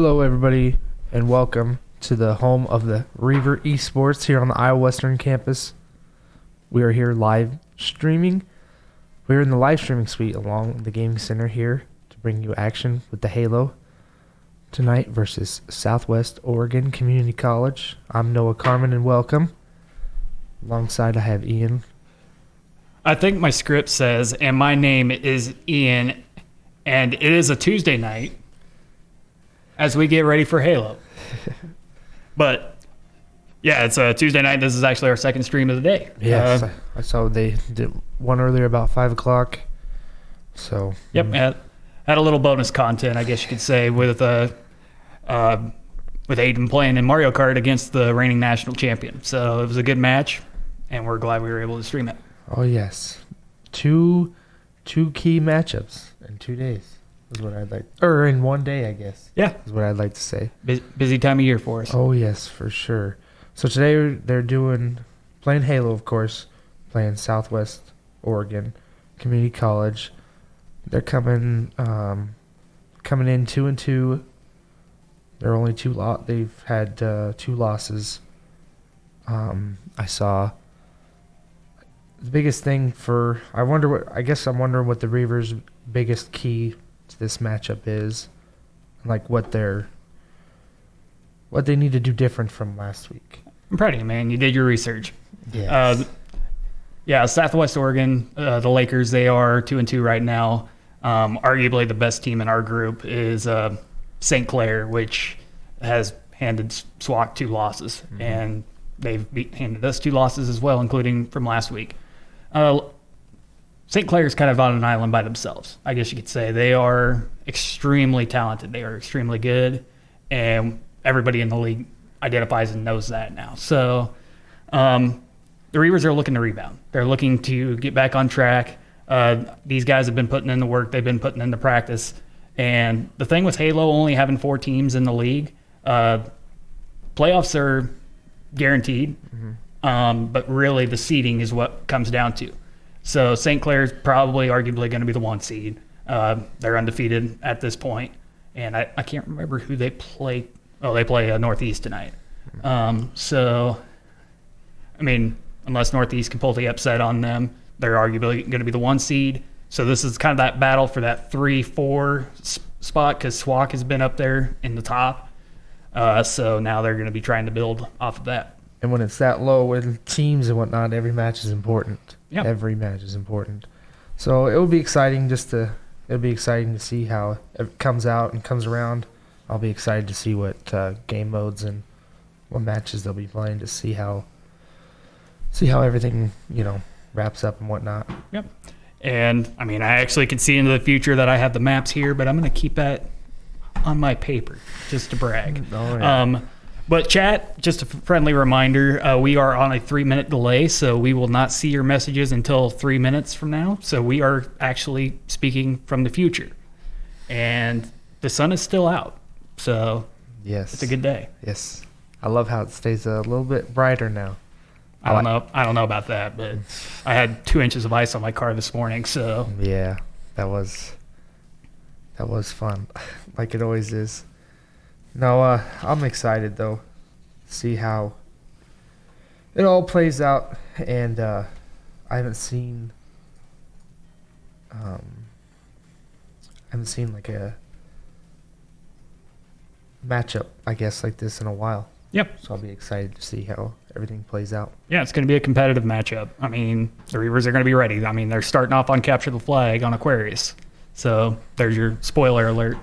Hello, everybody, and welcome to the home of the Reiver Esports here on the Iowa Western campus. We are here live streaming. We're in the live streaming suite along the gaming center here to bring you action with the Halo tonight versus Southwest Oregon Community College. I'm Noah Carman, and welcome. Alongside, I have Ian. I think my script says, and my name is Ian, and it is a Tuesday night as we get ready for Halo. But, yeah, it's a Tuesday night. This is actually our second stream of the day. Yes, I saw they did one earlier about 5 o'clock. So Yep, had a little bonus content, I guess you could say, with Aiden playing in Mario Kart against the reigning national champion. So it was a good match, and we're glad we were able to stream it. Oh, yes. Two key matchups in 2 days is what I'd like. Or in 1 day, I guess. Yeah. Is what I'd like to say. Busy time of year for us. Oh, yes, for sure. So today they're playing Halo, of course, playing Southwest Oregon Community College. They're coming in 2-2. They're only they've had 2 losses. I saw the biggest thing I'm wondering what the Reivers' biggest key to this matchup is, like what they need to do different from last week. I'm proud of you, man. You did your research. Yes. Yeah, Southwest Oregon, the Lakers, they are 2-2 right now. Arguably the best team in our group is St. Clair, which has handed SWOCC 2 losses, and they've handed us 2 losses as well, including from last week. St. Clair is kind of on an island by themselves, I guess you could say. They are extremely talented. They are extremely good, and everybody in the league identifies and knows that now. So the Reivers are looking to rebound. They're looking to get back on track. These guys have been putting in the work. They've been putting in the practice. And the thing with Halo only having 4 teams in the league, playoffs are guaranteed, but really the seeding is what comes down to. So St. Clair's probably arguably going to be the 1 seed. They're undefeated at this point. And I can't remember who they play. Oh, they play Northeast tonight. So, I mean, unless Northeast can pull the upset on them, they're arguably going to be the 1 seed. So this is kind of that battle for that 3-4 spot because SWOCC has been up there in the top. So now they're going to be trying to build off of that. And when it's that low with teams and whatnot, every match is important. Yep. Every match is important. So it will be exciting to see how it comes out and comes around. I'll be excited to see what game modes and what matches they'll be playing to see how everything, wraps up and whatnot. Yep. And, I mean, I actually can see into the future that I have the maps here, but I'm going to keep that on my paper just to brag. Oh, yeah. But chat, just a friendly reminder, we are on a 3-minute delay, so we will not see your messages until 3 minutes from now. So we are actually speaking from the future. And the sun is still out, so yes, it's a good day. Yes. I love how it stays a little bit brighter now. I don't know about that, but I had 2 inches of ice on my car this morning, so Yeah, that was fun, like it always is. No, I'm excited though, to see how it all plays out, and I haven't seen like a matchup, I guess, like this in a while. Yep. So I'll be excited to see how everything plays out. Yeah, it's going to be a competitive matchup. I mean, the Reivers are going to be ready. I mean, they're starting off on Capture the Flag on Aquarius. So there's your spoiler alert.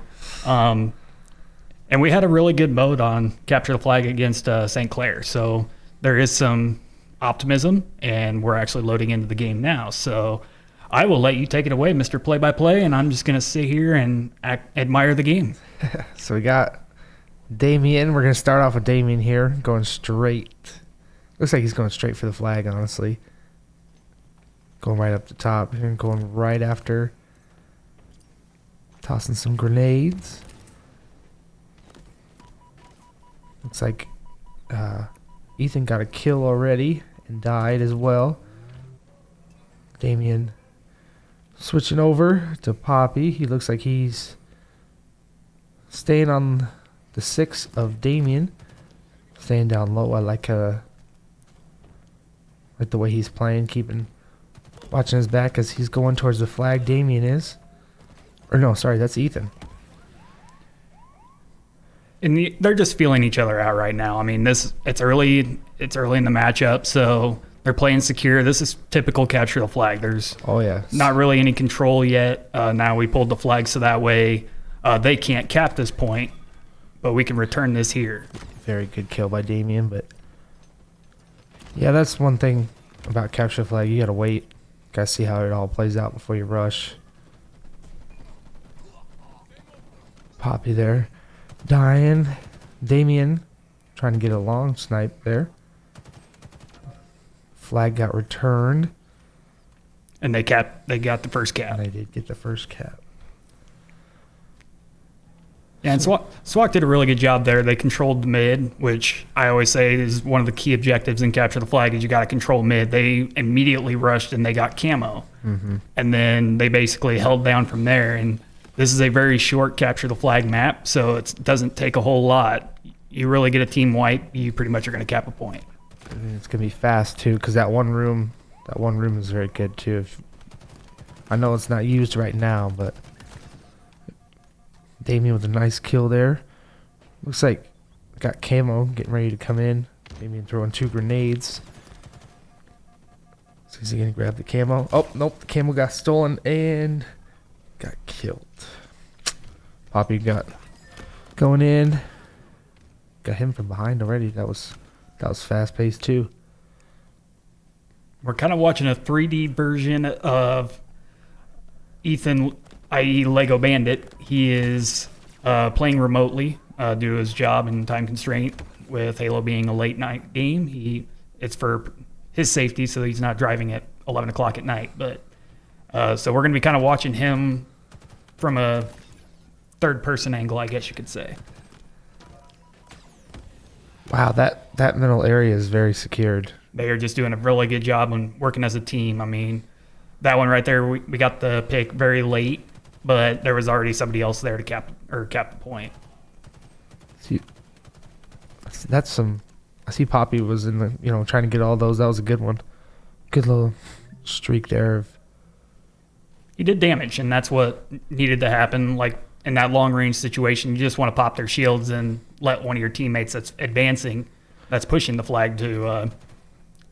And we had a really good mode on Capture the Flag against St. Clair. So there is some optimism, and we're actually loading into the game now. So I will let you take it away, Mr. Play-by-Play, and I'm just going to sit here and admire the game. So we got Damien. We're going to start off with Damien here, going straight. Looks like he's going straight for the flag, honestly. Going right up the top and going right after. Tossing some grenades. Looks like Ethan got a kill already and died as well. Damien switching over to Poppy. He looks like he's staying on the 6 of Damien. Staying down low. I like the way he's playing, watching his back as he's going towards the flag. Damien is. Or no, sorry, that's Ethan. And they're just feeling each other out right now. I mean, it's early in the matchup, so they're playing secure. This is typical capture the flag. There's not really any control yet. Now we pulled the flag so that way they can't cap this point, but we can return this here. Very good kill by Damien, but yeah, that's one thing about capture the flag. You gotta wait. Gotta see how it all plays out before you rush. Poppy there. Dying. Damien trying to get a long snipe there. Flag got returned. And they got the first cap. And they did get the first cap. Yeah, and SWOCC did a really good job there. They controlled the mid, which I always say is one of the key objectives in capture the flag is you got to control mid. They immediately rushed and they got camo. Mm-hmm. And then they basically held down from there. And this is a very short capture the flag map, so it doesn't take a whole lot. You really get a team wipe, you pretty much are going to cap a point. And it's going to be fast too, because that one room is very good too. I know it's not used right now, but Damien with a nice kill there. Looks like got camo getting ready to come in. Damien throwing 2 grenades. So is he going to grab the camo? Oh, nope, the camo got stolen and got killed. Poppy got going in. Got him from behind already. That was fast paced too. We're kind of watching a 3D version of Ethan, i.e. Lego Bandit. He is playing remotely due to his job and time constraint. With Halo being a late night game, it's for his safety, so he's not driving at 11 o'clock at night. But so we're going to be kind of watching him from a third-person angle, I guess you could say. Wow, that middle area is very secured. They are just doing a really good job on working as a team. I mean, that one right there, we got the pick very late, but there was already somebody else there to cap the point. See, that's some. I see Poppy was in the trying to get all those. That was a good one. Good little streak there. He did damage, and that's what needed to happen. Like in that long range situation, you just want to pop their shields and let one of your teammates that's advancing, that's pushing the flag to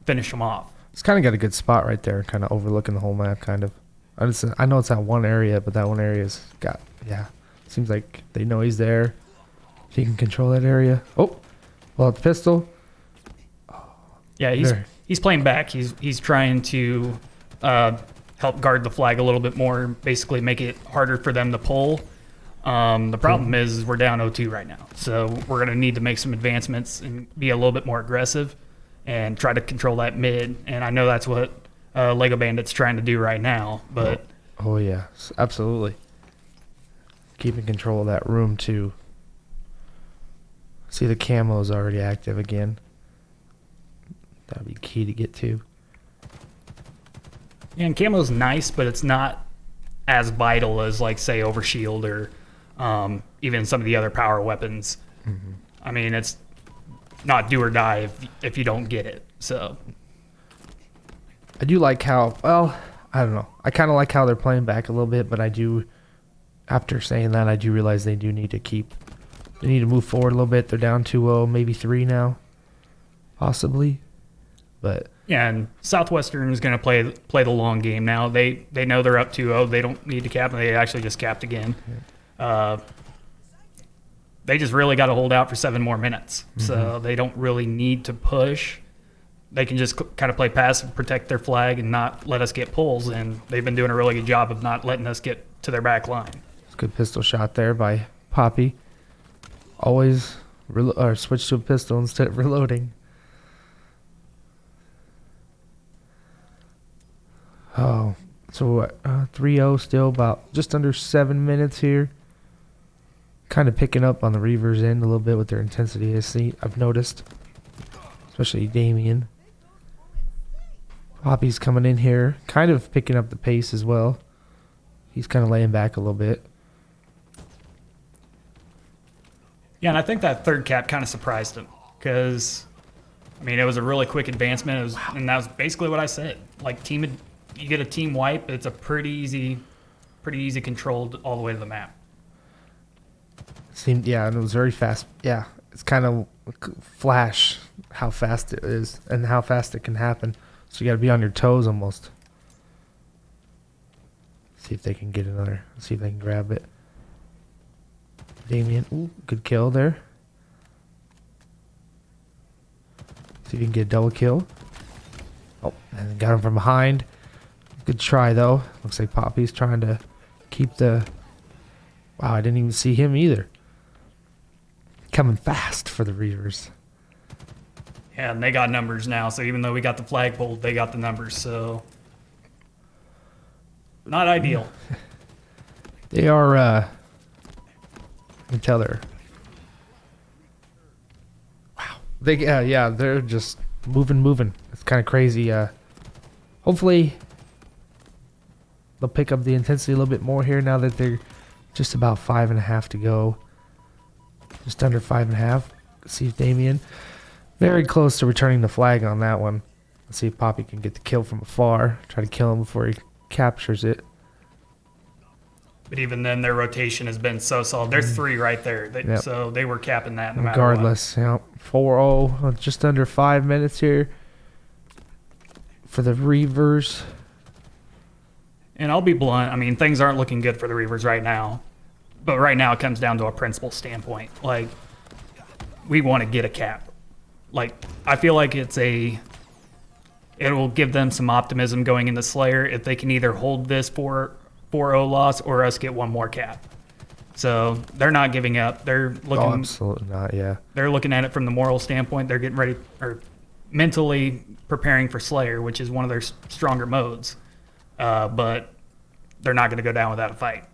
finish them off. It's kind of got a good spot right there, kind of overlooking the whole map, kind of. I know it's that one area, but that one area's got, seems like they know he's there. If he can control that area. Oh, well, the pistol. Yeah, he's playing back. He's trying to help guard the flag a little bit more, basically make it harder for them to pull. The problem is we're down 0-2 right now, so we're going to need to make some advancements and be a little bit more aggressive and try to control that mid. And I know that's what Lego Bandit's trying to do right now, but oh yeah, absolutely. Keeping control of that room too. See, the camo is already active again. That'd be key to get to. Yeah, and camo's nice, but it's not as vital as, like, say, Overshield or even some of the other power weapons. Mm-hmm. I mean, it's not do or die if you don't get it. So I do like how, I don't know. I kind of like how they're playing back a little bit, but I do, after saying that, I do realize they need to move forward a little bit. They're down 2-0, maybe 3 now, possibly. But yeah, and Southwestern is going to play the long game now. They know they're up 2-0. They don't need to cap. They actually just capped again. Yeah. They just really got to hold out for 7 more minutes. Mm-hmm. So they don't really need to push. They can just kind of play passive, protect their flag, and not let us get pulls. And they've been doing a really good job of not letting us get to their back line. It's a good pistol shot there by Poppy. Always switch to a pistol instead of reloading. Oh, so what? 3-0 still, about just under 7 minutes here. Kind of picking up on the Reivers end a little bit with their intensity. I've noticed, especially Damien. Poppy's coming in here, kind of picking up the pace as well. He's kind of laying back a little bit. Yeah, and I think that third cap kind of surprised him because, I mean, it was a really quick advancement. And that was basically what I said. Like, you get a team wipe, it's a pretty easy controlled all the way to the map. And it was very fast. Yeah, it's kind of flash how fast it is and how fast it can happen. So you got to be on your toes almost. See if they can get another. See if they can grab it. Damien, ooh, good kill there. See if you can get a double kill. Oh, and got him from behind. Good try though. Looks like Poppy's trying to keep the. Wow, I didn't even see him either. Coming fast for the Reivers. Yeah, and they got numbers now. So even though we got the flag pulled, they got the numbers. So not ideal. They are. I can tell they're. Wow. They're just moving. It's kind of crazy. Hopefully, they'll pick up the intensity a little bit more here now that they're just about 5.5 to go. Just under 5.5. See if Damien. Very close to returning the flag on that one. Let's see if Poppy can get the kill from afar. Try to kill him before he captures it. But even then, their rotation has been so solid. There's 3 right there. Yep. So they were capping that no Regardless, matter what. 4-0. Just under 5 minutes here for the Reivers. And I'll be blunt. I mean, things aren't looking good for the Reivers right now. But right now, it comes down to a principle standpoint. Like, we want to get a cap. Like, I feel like it will give them some optimism going into Slayer if they can either hold this 4-0 loss or us get one more cap. So they're not giving up. They're looking. Oh, absolutely not. Yeah. They're looking at it from the moral standpoint. They're getting ready or mentally preparing for Slayer, which is one of their stronger modes. But they're not going to go down without a fight.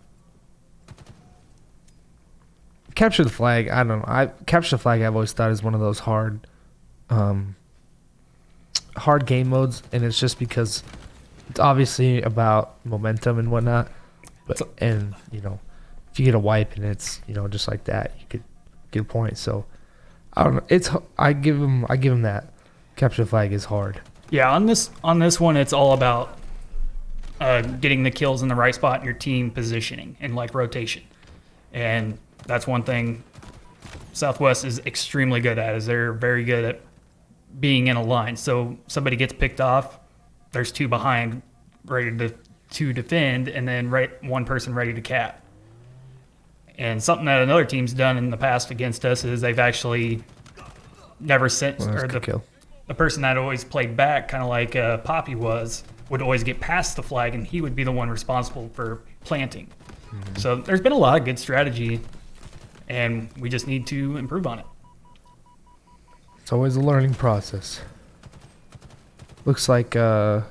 Capture the flag. I don't know. Capture the flag. I've always thought is one of those hard game modes, and it's just because it's obviously about momentum and whatnot. But and if you get a wipe and it's just like that, you could get a point. So I don't know. I give him that. Capture the flag is hard. Yeah, on this one, it's all about getting the kills in the right spot in your team positioning and like rotation, and that's one thing Southwest is extremely good at. Is they're very good at being in a line. So somebody gets picked off, there's 2 behind, ready to defend, and then one person ready to cap. And something that another team's done in the past against us is they've actually never sent the person that always played back, kind of like Poppy would always get past the flag, and he would be the one responsible for planting. Mm-hmm. So there's been a lot of good strategy, and we just need to improve on it. It's always a learning process. Looks like about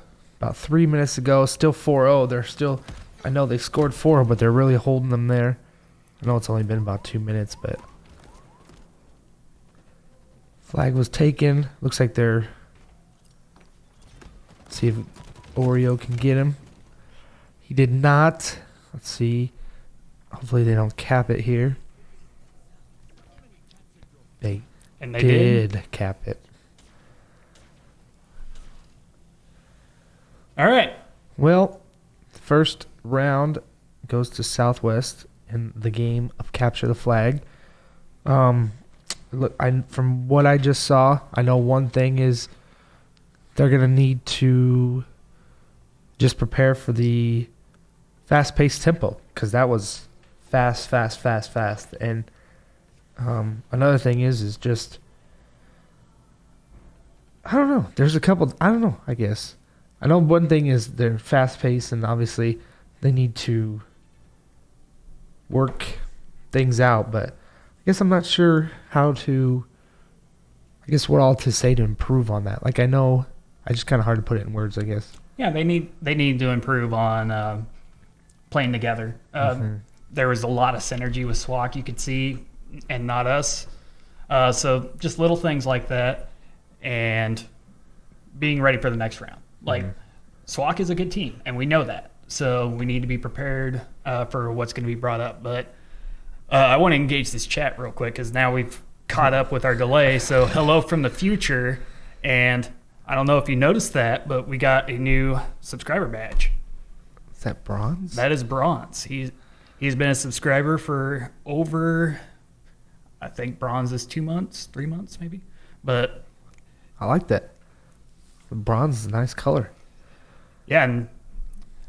3 minutes ago, still 4-0. They're still, I know they scored 4, but they're really holding them there. I know it's only been about 2 minutes, but flag was taken. Looks like they're, see if Oreo can get him. He did not. Let's see. Hopefully they don't cap it here. They did cap it. All right. Well, first round goes to Southwest in the game of Capture the Flag. Look, from what I just saw, I know one thing is they're going to need to just prepare for the fast-paced tempo, because that was fast. And another thing is just, I don't know. There's a couple, I don't know, I guess. I know one thing is they're fast-paced, and obviously they need to work things out, but I guess I'm not sure what all to say to improve on that. Like, I know, I just kind of hard to put it in words, I guess. Yeah, they need to improve on playing together. There was a lot of synergy with SWOCC you could see, and not us. So just little things like that, and being ready for the next round. Like, SWOCC is a good team, and we know that. So we need to be prepared for what's going to be brought up. But I want to engage this chat real quick because now we've caught up with our delay. So hello from the future. And I don't know if you noticed that, but we got a new subscriber badge. Is that bronze? That is bronze. He's been a subscriber for over, I think bronze is 2 months, 3 months maybe. But I like that. The bronze is a nice color. yeah, and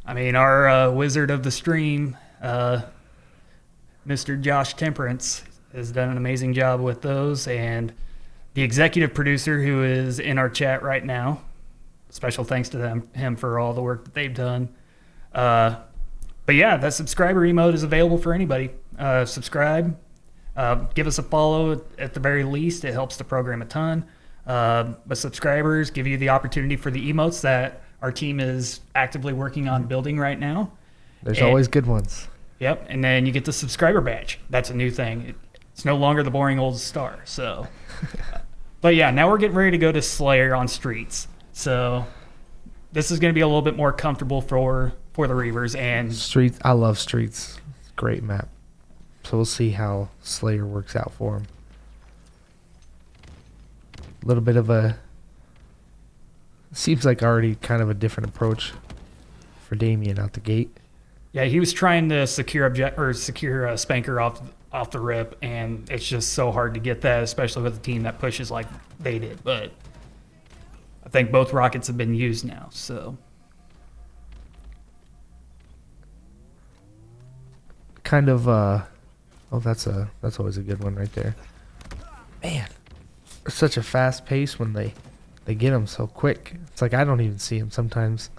I mean, our wizard of the stream, Mr. Josh Temperance, has done an amazing job with those. And the executive producer who is in our chat right now, special thanks to him for all the work that they've done. But yeah, that subscriber emote is available for anybody. Subscribe, give us a follow at the very least. It helps the program a ton. But subscribers give you the opportunity for the emotes that our team is actively working on building right now. There's always good ones. Yep, and then you get the subscriber badge. That's a new thing. It's no longer the boring old star. So, but yeah, now we're getting ready to go to Slayer on Streets. So this is going to be a little bit more comfortable for the Reivers and Streets. I love Streets. Great map. So we'll see how Slayer works out for him. A little bit of a seems like already kind of a different approach for Damien out the gate. yeah, he was trying to secure Spanker off the rip, and it's just so hard to get that, especially with a team that pushes like they did. But I think both rockets have been used now, so. Kind of that's always a good one right there. Man, it's such a fast pace when they get them so quick. It's like I don't even see them sometimes.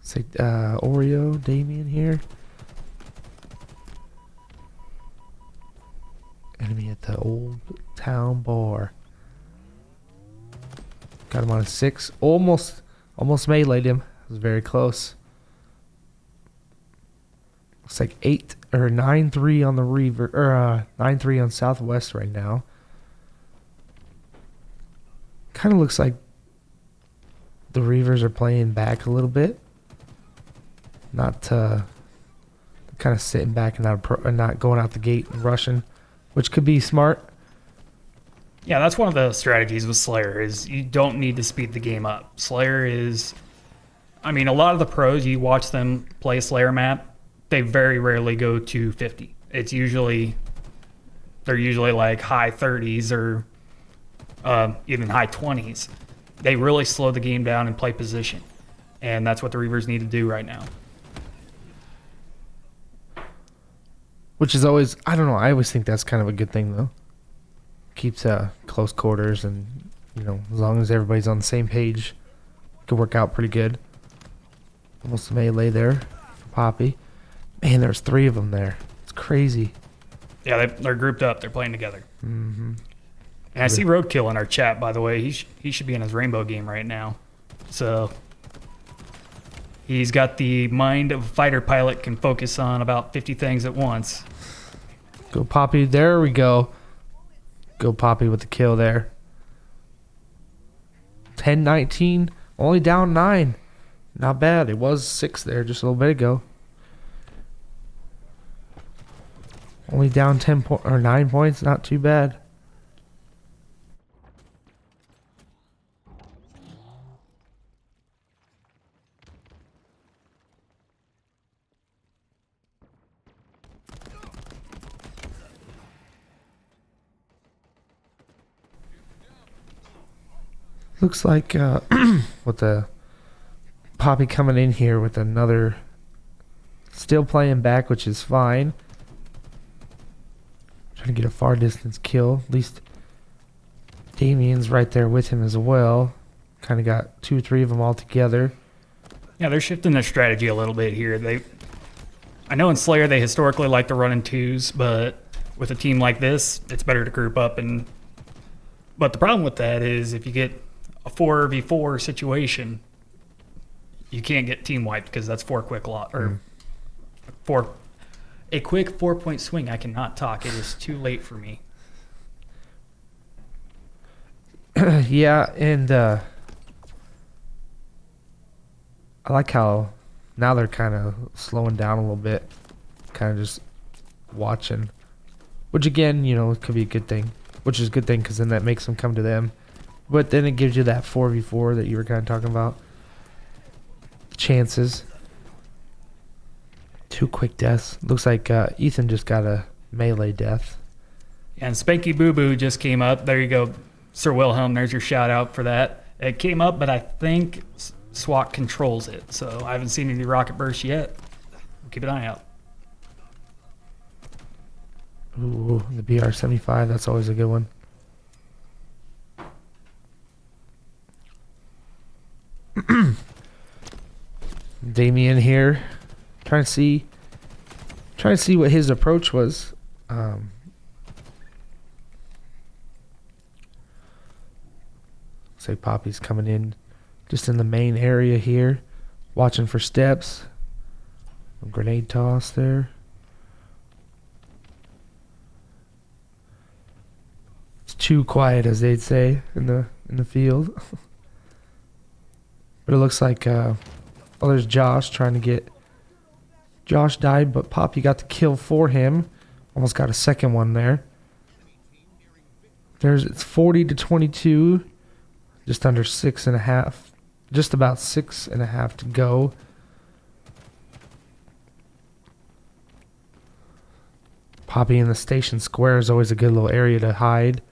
It's like Oreo, Damien here. Enemy at the old town bar. Got him on a 6. Almost meleeed him. It was very close. Looks like 8 or 9-3 on the Reiver, or 9-3 on Southwest right now. Kind of looks like the Reivers are playing back a little bit. Not kind of sitting back and not going out the gate and rushing, which could be smart. Yeah, that's one of the strategies with Slayer is you don't need to speed the game up. Slayer is, I mean, a lot of the pros, you watch them play Slayer map, they very rarely go to 50. They're usually like high 30s or even high 20s. They really slow the game down and play position. And that's what the Reivers need to do right now. Which is always, I don't know, I always think that's kind of a good thing, though. Keeps close quarters, and, you know, as long as everybody's on the same page, it could work out pretty good. Almost a melee there for Poppy. Man, there's 3 of them there. It's crazy. Yeah, they're grouped up. They're playing together. Mm-hmm. And I see Roadkill in our chat, by the way. He should be in his Rainbow game right now. So he's got the mind of a fighter pilot, can focus on about 50 things at once. Go Poppy. There we go. Go Poppy with the kill there. 10-19. Only down 9. Not bad. It was 6 there just a little bit ago. Only down 9 points. Not too bad. Looks like with the Poppy coming in here with another, still playing back, which is fine. Trying to get a far distance kill. At least Damien's right there with him as well. Kind of got 2 or 3 of them all together. Yeah, they're shifting their strategy a little bit here. I know in Slayer they historically like to run in 2s, but with a team like this, it's better to group up. But the problem with that is if you get a 4v4 situation, you can't get team wiped because that's 4 quick a quick 4-point swing. I cannot talk. It is too late for me. Yeah, and I like how now they're kind of slowing down a little bit, kind of just watching. Which again, it could be a good thing. Which is a good thing because then that makes them come to them. But then it gives you that 4v4 that you were kind of talking about. Chances. 2 quick deaths. Looks like Ethan just got a melee death. And Spanky Boo Boo just came up. There you go, Sir Wilhelm. There's your shout out for that. It came up, but I think SWOCC controls it. So I haven't seen any rocket bursts yet. We'll keep an eye out. Ooh, the BR-75. That's always a good one. Damien here, trying to see what his approach was. Say Poppy's coming in, just in the main area here, watching for steps. A grenade toss there. It's too quiet, as they'd say in the field. But it looks like, there's Josh trying to get... Josh died, but Poppy got the kill for him. Almost got a second one there. It's 40-22. Just under 6.5. Just about 6.5 to go. Poppy in the station square is always a good little area to hide.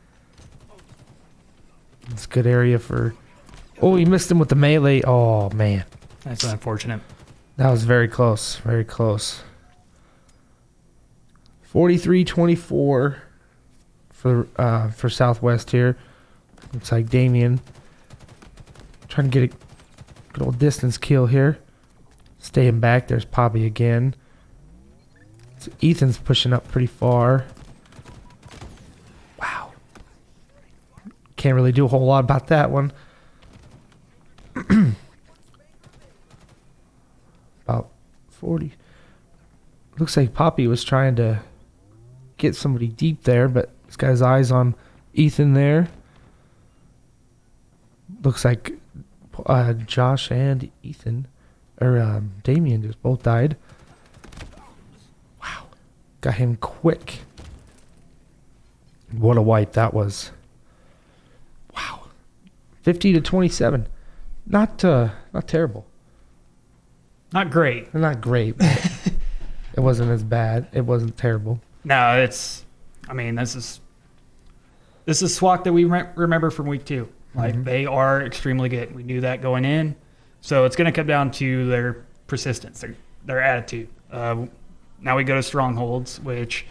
It's a good area for... Oh, he missed him with the melee. Oh, man. That's unfortunate. That was very close. Very close. 43-24 for Southwest here. Looks like Damien trying to get a good old distance kill here. Staying back. There's Poppy again. So Ethan's pushing up pretty far. Wow. Can't really do a whole lot about that one. About 40. Looks like Poppy was trying to get somebody deep there, but this guy's eyes on Ethan there. Looks like Josh and Ethan, or Damien, just both died. Wow. Got him quick. What a wipe that was. Wow. 50-27. Not terrible. Not great. Not great, but it wasn't as bad. It wasn't terrible. No, this is SWOCC that we remember from week 2. Like, they are extremely good. We knew that going in. So it's going to come down to their persistence, their attitude. Now we go to strongholds, which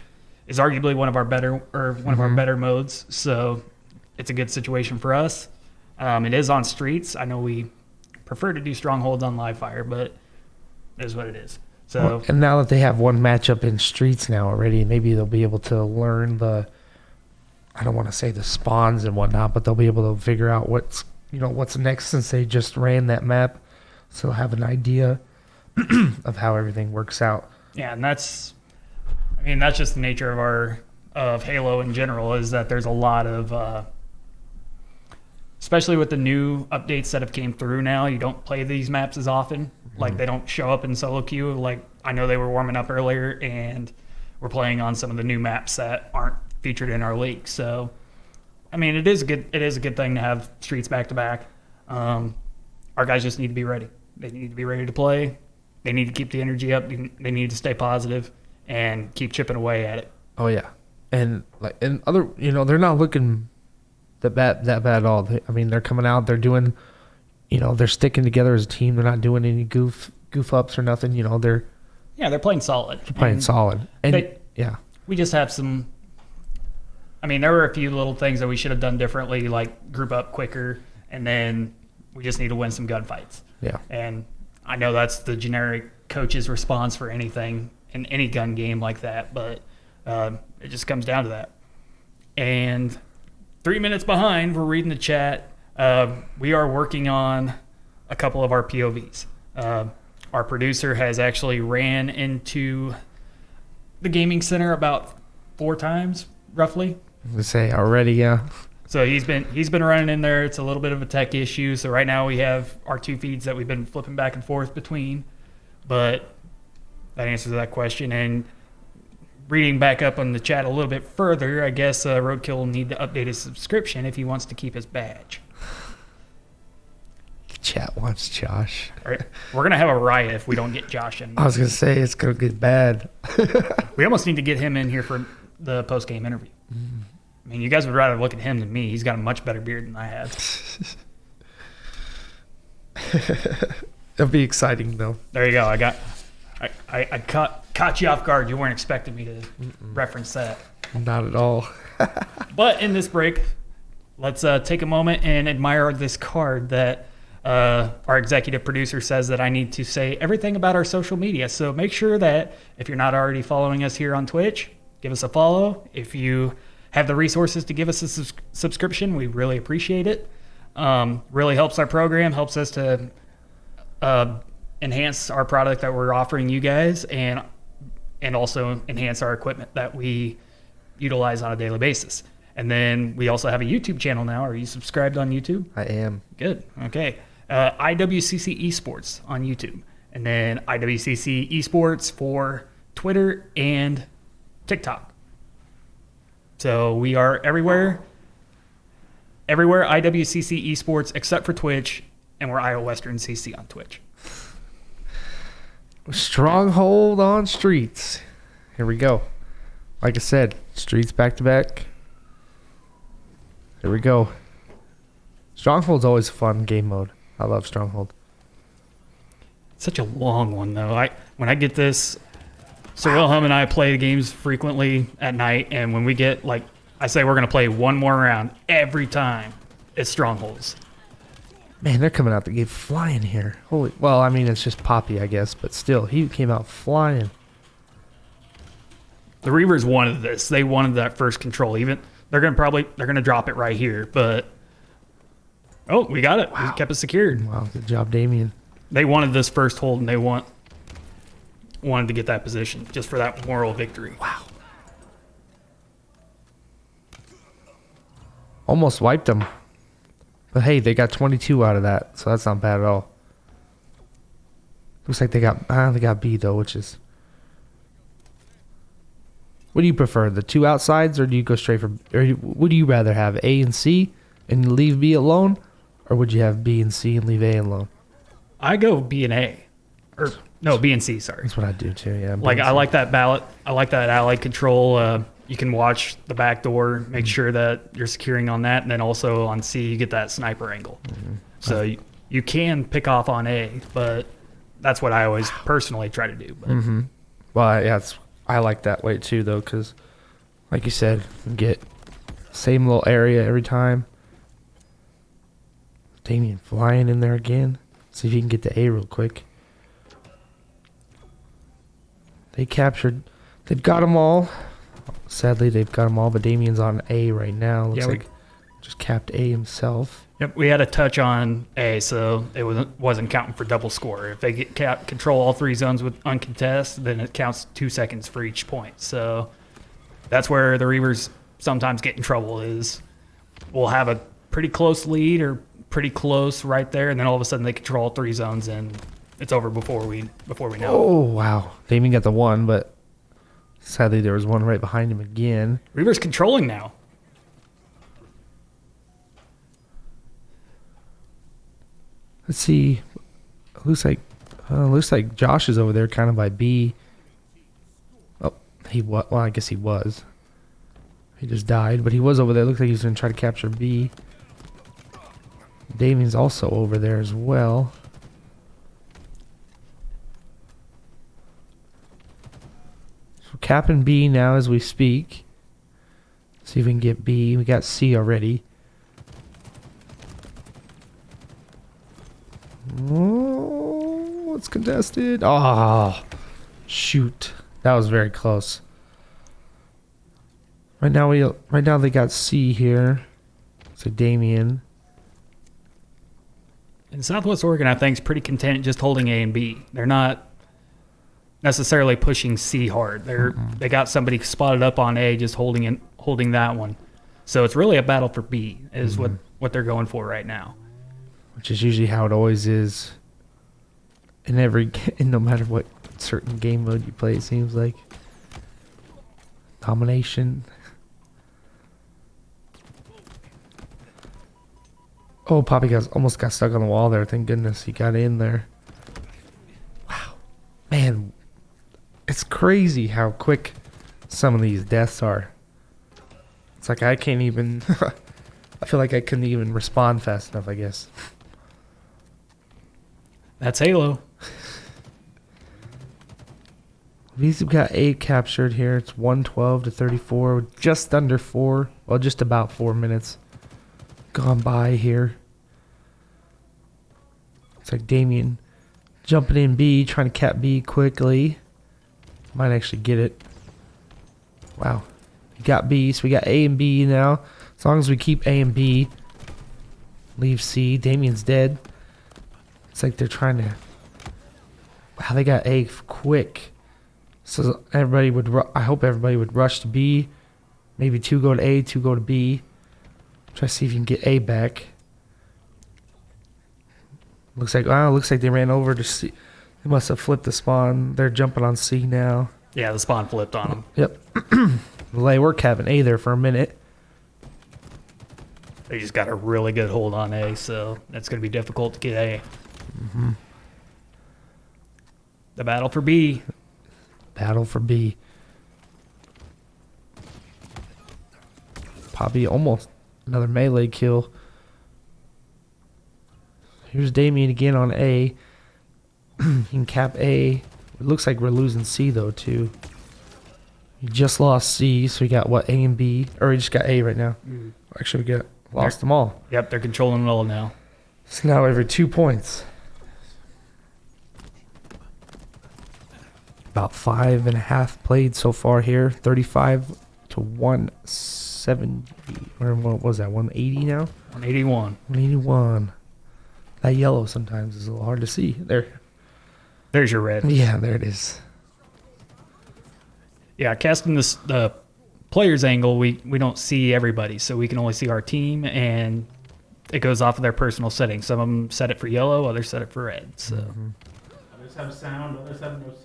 is arguably one of our better modes. So it's a good situation for us. It is on streets. I know we prefer to do strongholds on live fire, but it is what it is. So and now that they have one matchup in streets now already, maybe they'll be able to learn I don't want to say the spawns and whatnot, but they'll be able to figure out what's next since they just ran that map. So they'll have an idea of how everything works out. Yeah, and that's just the nature of Halo in general, is that there's a lot of especially with the new updates that have came through now, you don't play these maps as often. Like, they don't show up in solo queue. Like, I know they were warming up earlier, and we're playing on some of the new maps that aren't featured in our league. So, it is a good thing to have streets back to back. Our guys just need to be ready. They need to be ready to play. They need to keep the energy up. They need to stay positive and keep chipping away at it. Oh yeah, and other, they're not looking that bad at all. They're coming out. They're doing, they're sticking together as a team. They're not doing any goof ups or nothing. They're playing solid. They're playing solid. And we just have some. There were a few little things that we should have done differently, like group up quicker, and then we just need to win some gunfights. Yeah. And I know that's the generic coach's response for anything in any gun game like that, but it just comes down to that. And 3 minutes behind, we're reading the chat. We are working on a couple of our POVs. Our producer has actually ran into the gaming center about 4 times, roughly. Let's say already, yeah. So he's been running in there. It's a little bit of a tech issue. So right now we have our 2 feeds that we've been flipping back and forth between. But that answers that question. And reading back up on the chat a little bit further, I guess Roadkill will need to update his subscription if he wants to keep his badge. Chat wants Josh. All right. We're going to have a riot if we don't get Josh in. I was going to say, it's going to get bad. We almost need to get him in here for the post-game interview. I mean, you guys would rather look at him than me. He's got a much better beard than I have. It'll be exciting, though. There you go. I caught you off guard. You weren't expecting me to reference that. Not at all. But in this break, let's take a moment and admire this card that our executive producer says that I need to say everything about our social media. So make sure that if you're not already following us here on Twitch, give us a follow. If you have the resources to give us a subscription, we really appreciate it. Really helps our program, helps us to enhance our product that we're offering you guys, and also enhance our equipment that we utilize on a daily basis. And then we also have a YouTube channel now. Are you subscribed on YouTube? I am. Good. Okay. IWCC Esports on YouTube. And then IWCC Esports for Twitter and TikTok. So we are everywhere. Everywhere IWCC Esports except for Twitch. And we're Iowa Western CC on Twitch. Stronghold on Streets. Here we go. Like I said, Streets back to back. Here we go. Stronghold's always a fun game mode. I love Stronghold. Such a long one, though. When I get this, so Wilhelm and I play games frequently at night, and when we get, like, I say we're going to play one more round every time, it's Strongholds. Man, they're coming out the gate flying here. Well, I mean, it's just Poppy, I guess, but still, he came out flying. The Reavers wanted this. They wanted that first control. Even they're gonna drop it right here, but oh, we got it. Wow. We kept it secured. Wow, good job, Damien. They wanted this first hold, and they wanted to get that position just for that moral victory. Wow. Almost wiped them. But hey, they got 22 out of that, so that's not bad at all. Looks like they got B though, which is. What do you prefer, the two outsides, or do you go straight for? Or would you rather have A and C and leave B alone, or would you have B and C and leave A alone? I go B and A, or no, B and C. Sorry, that's what I do too. Yeah, like I like that ballot. I like that allied control. You can watch the back door, make sure that you're securing on that, and then also on C you get that sniper angle. So you can pick off on A, but that's what I always personally try to do. But. Well, yeah, I like that way too, though, because, like you said, you get same little area every time. Damien flying in there again. See if he can get to A real quick. They've got them all. Sadly, they've got them all, but Damien's on A right now. Looks like just capped A himself. Yep, we had a touch on A, so it wasn't counting for double score. If they control all three zones with uncontested, then it counts 2 seconds for each point. So that's where the Reavers sometimes get in trouble. Is we'll have a pretty close lead or pretty close right there, and then all of a sudden they control all three zones, and it's over before we know. Oh wow, Damien got the one, but sadly there was one right behind him again. Reavers controlling now. Let's see. Looks like Josh is over there, kind of by B. Oh, well, I guess he was. He just died, but he was over there. Looks like he's gonna try to capture B. Damien's also over there as well. So capping B now as we speak. See if we can get B. We got C already. Oh, it's contested. Oh, shoot. That was very close. Right now they got C here. So Damien. And Southwest Oregon, I think, is pretty content just holding A and B. They're not necessarily pushing C hard. They got somebody spotted up on A, just holding that one. So it's really a battle for B is what they're going for right now. Which is usually how it always is in no matter what certain game mode you play, it seems like. Domination. Oh, Poppy almost got stuck on the wall there. Thank goodness he got in there. Wow. Man, it's crazy how quick some of these deaths are. It's like I can't even... I feel like I couldn't even respond fast enough, I guess. That's Halo. We've got A captured here. It's 112 to 34. Just under 4. Well, just about 4 minutes gone by here. It's like Damien jumping in B, trying to cap B quickly. Might actually get it. Wow. We got B, so we got A and B now. As long as we keep A and B. Leave C. Damien's dead. It's like they're trying to... Wow, they got A quick. So everybody would... I hope everybody would rush to B. Maybe 2 go to A, 2 go to B. Try to see if you can get A back. Looks like they ran over to C. They must have flipped the spawn. They're jumping on C now. Yeah, the spawn flipped on them. Yep. They were having A there for a minute. They just got a really good hold on A, so that's going to be difficult to get A. Mm-hmm. The battle for B. Battle for B. Poppy almost another melee kill. Here's Damien again on A. He can cap A. It looks like we're losing C though too. We just lost C, so we got what, A and B, or we just got A right now. Actually, we lost them all. Yep, they're controlling it all now. So now every 2 points. About 5.5 played so far here. 35 to 170. Or what was that? 180 now? 181. 181. That yellow sometimes is a little hard to see. There's your red. Yeah, there it is. Yeah, casting the player's angle, we don't see everybody, so we can only see our team, and it goes off of their personal settings. Some of them set it for yellow, others set it for red. So Others have sound, others have no sound.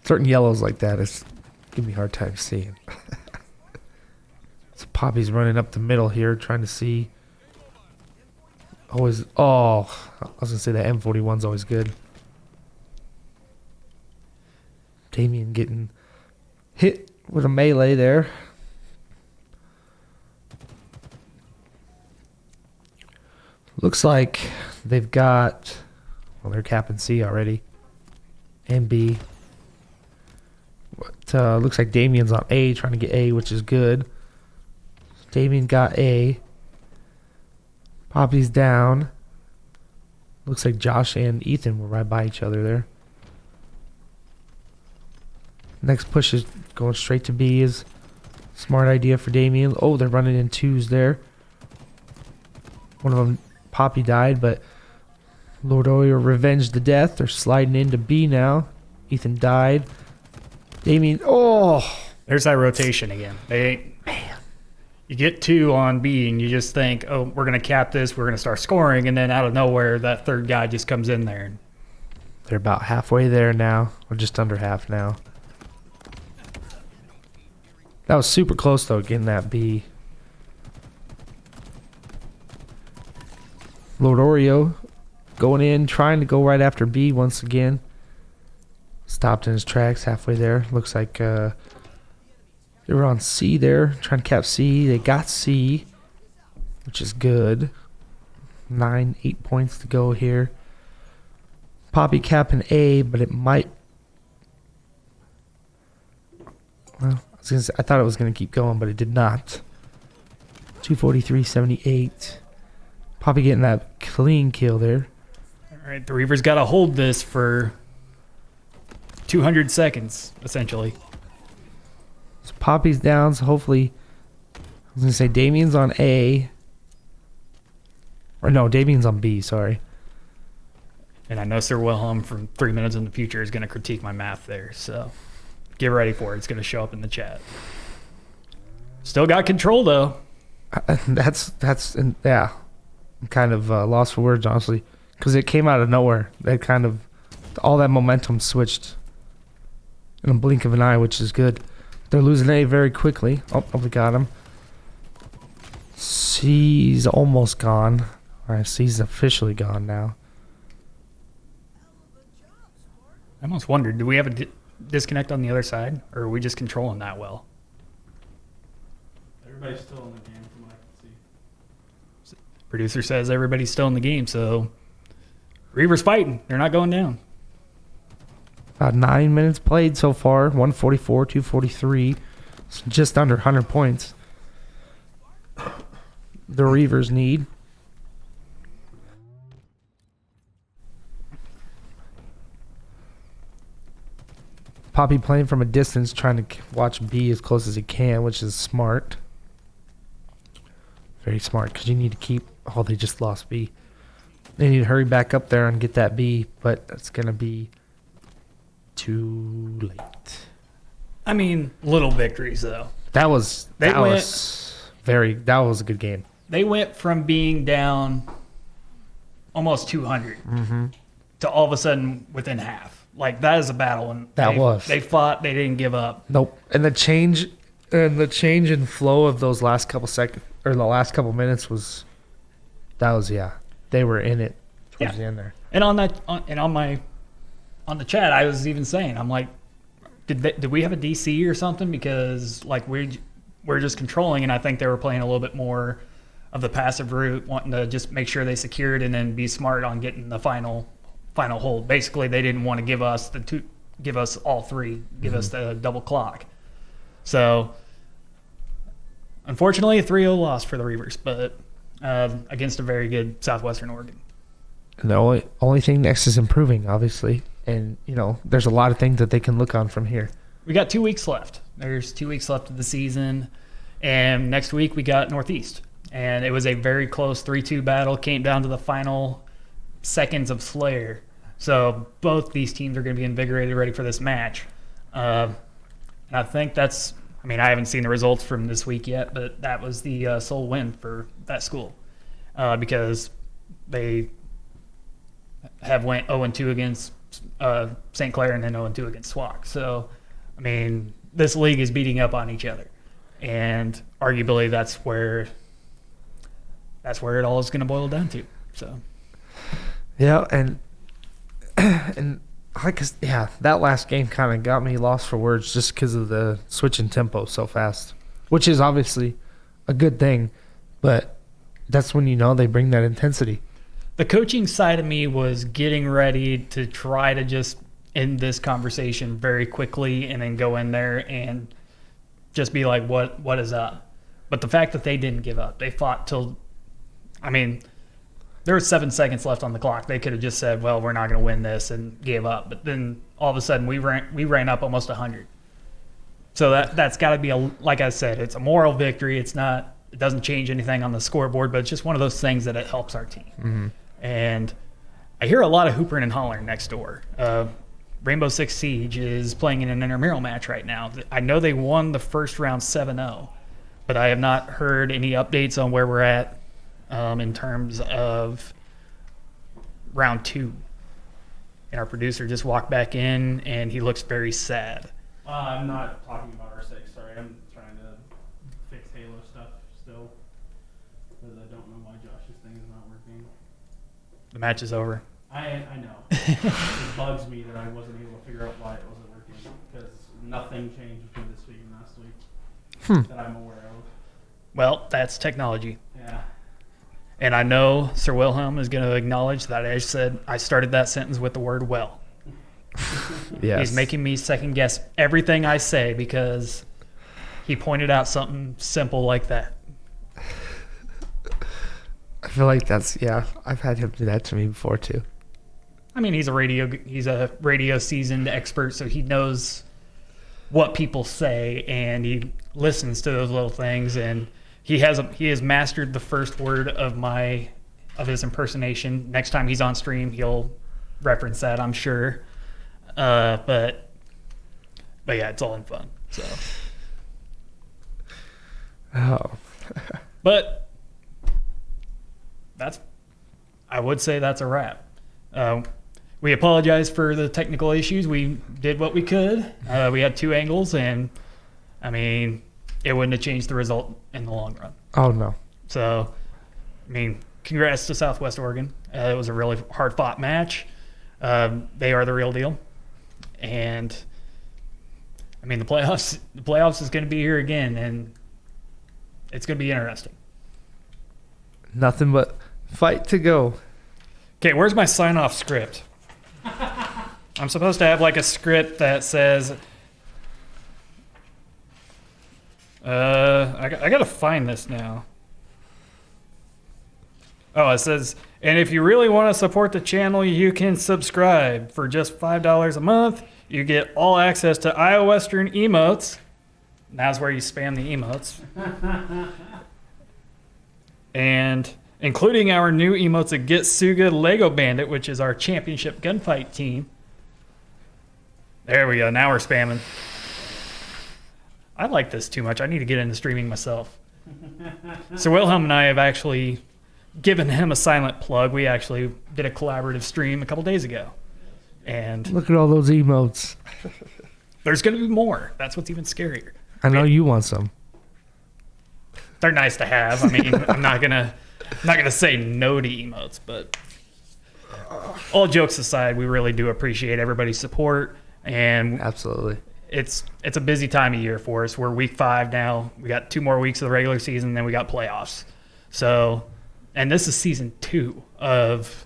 Certain yellows like that is give me a hard time seeing. So Poppy's running up the middle here, trying to see. I was gonna say that M41's always good. Damien getting hit with a melee there. Looks like they've got... Well, they're capping C already. And B. Looks like Damien's on A, trying to get A, which is good. Damien got A. Poppy's down. Looks like Josh and Ethan were right by each other there. Next push is going straight to B is smart idea for Damien. Oh, they're running in 2s there. One of them, Poppy, died, but Lord Oyer revenged the death. They're sliding into B now. Ethan died. Damien, there's that rotation again. You get 2 on B, and you just think, oh, we're going to cap this, we're going to start scoring, and then out of nowhere, that third guy just comes in there. They're about halfway there now, or just under half now. That was super close, though, getting that B. Lord Oreo going in, trying to go right after B once again. Stopped in his tracks halfway there. Looks like they were on C there, trying to cap C. They got C, which is good. 8 points to go here. Poppy capping A, but it might... Well, I thought it was going to keep going, but it did not. 243.78. Poppy getting that clean kill there. All right, the Reaver's got to hold this for 200 seconds, essentially. So Poppy's down, so hopefully... I was going to say Damien's on A. Or no, Damien's on B, sorry. And I know Sir Wilhelm from 3 Minutes in the Future is going to critique my math there, so get ready for it. It's going to show up in the chat. Still got control, though. Yeah. I'm kind of lost for words, honestly, because it came out of nowhere. That kind of... All that momentum switched in a blink of an eye, which is good. They're losing A very quickly. Oh, we got him. C's almost gone. All right, C's officially gone now. I almost wondered, do we have a disconnect on the other side, or are we just controlling that well? Everybody's still in the game from what I can see. Producer says everybody's still in the game, so Reiver's fighting. They're not going down. About 9 minutes played so far. 144, 243. It's just under 100 points. The Reivers need. Poppy playing from a distance, trying to watch B as close as he can, which is smart. Very smart, because you need to keep... Oh, they just lost B. They need to hurry back up there and get that B, but it's going to be too late. I mean, little victories, though. That was a good game. They went from being down almost 200 to all of a sudden within half. Like, that is a battle. And they fought. They didn't give up. Nope. And the change in flow of those last couple seconds, or the last couple minutes they were in it towards the end there. And on the chat, I was even saying, I'm like, did we have a DC or something? Because like we're just controlling, and I think they were playing a little bit more of the passive route, wanting to just make sure they secured and then be smart on getting the final hold. Basically, they didn't want to give us all three, give us the double clock. So, unfortunately, a 3-0 loss for the Reivers, but against a very good Southwestern Oregon. And the only thing next is improving, obviously. And, there's a lot of things that they can look on from here. We got 2 weeks left. There's 2 weeks left of the season. And next week we got Northeast. And it was a very close 3-2 battle. Came down to the final seconds of Slayer. So both these teams are going to be invigorated, ready for this match. And I think I haven't seen the results from this week yet, but that was the sole win for that school. Because they have went 0-2 against St. Clair and then 0-2 against SWOCC. So, this league is beating up on each other. And arguably that's where it all is going to boil down to. So, yeah, and that last game kind of got me lost for words just because of the switch in tempo so fast, which is obviously a good thing, but that's when they bring that intensity. The coaching side of me was getting ready to try to just end this conversation very quickly and then go in there and just be like, what is up? But the fact that they didn't give up, they fought till, there was 7 seconds left on the clock. They could have just said, well, we're not going to win this and gave up. But then all of a sudden we ran up almost 100. So that's got to be like I said, it's a moral victory. It doesn't change anything on the scoreboard, but it's just one of those things that it helps our team. Mm-hmm. And I hear a lot of hoopering and hollering next door. Rainbow Six Siege is playing in an intramural match right now. I know they won the first round 7-0, but I have not heard any updates on where we're at in terms of round 2. And our producer just walked back in, and he looks very sad. I'm not talking about R6, sorry. I'm trying to fix Halo stuff still, because I don't know why Josh's thing is not working. The match is over. I know. It bugs me that I wasn't able to figure out why it wasn't working, because nothing changed between this week and last week that I'm aware of. Well, that's technology. Yeah. And I know Sir Wilhelm is going to acknowledge that I started that sentence with the word well. Yes. He's making me second guess everything I say because he pointed out something simple like that. I feel like I've had him do that to me before too. He's a radio seasoned expert, so he knows what people say and he listens to those little things, and he has mastered the first word of his impersonation. Next time he's on stream, he'll reference that, I'm sure. But yeah, it's all in fun. So. Oh. But I would say that's a wrap. we apologize for the technical issues. We did what we could. We had 2 angles, and I mean, it wouldn't have changed the result in the long run. Oh, no. So, I mean, congrats to Southwest Oregon. It was a really hard-fought match. They are the real deal. And, I mean, the playoffs is going to be here again, and it's going to be interesting. Nothing but fight to go. Okay, where's my sign-off script? I'm supposed to have like a script that says, I got to find this now. Oh, it says, and if you really want to support the channel, you can subscribe. For just $5 a month, you get all access to Iowa Western emotes. That's where you spam the emotes. And including our new emotes of Get Suga Lego Bandit, which is our championship gunfight team. There we go. Now we're spamming. I like this too much. I need to get into streaming myself. So Wilhelm and I have actually given him a silent plug. We actually did a collaborative stream a couple days ago. And Look at all those emotes. there's going to be more. That's what's even scarier. I know you want some. They're nice to have. I mean, I'm not gonna say no to emotes, but all jokes aside, we really do appreciate everybody's support, and Absolutely. it's a busy time of year for us. We're week 5 now. We got 2 more weeks of the regular season, then we got playoffs. So, and this is season 2 of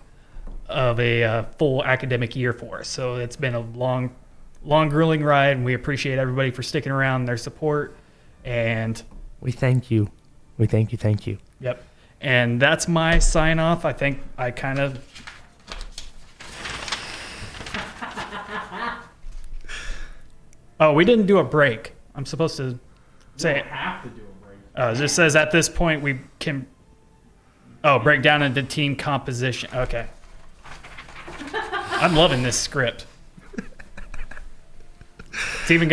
a full academic year for us. So it's been a long, grueling ride, and we appreciate everybody for sticking around, their support, and We thank you. We thank you. Thank you. yep. And that's my sign off. I think I kind of. Oh, we didn't do a break. I'm supposed to say it. Have to do a break. It just says at this point we can. Oh, break down into team composition. Okay. I'm loving this script. It's even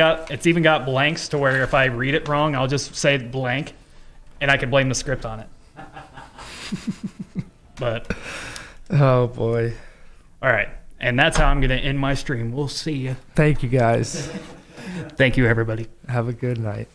got blanks to where if I read it wrong, I'll just say blank, and I can blame the script on it. But Oh, boy. all right, and that's how I'm gonna end my stream. We'll see you. Thank you, guys. Thank you, everybody. Have a good night.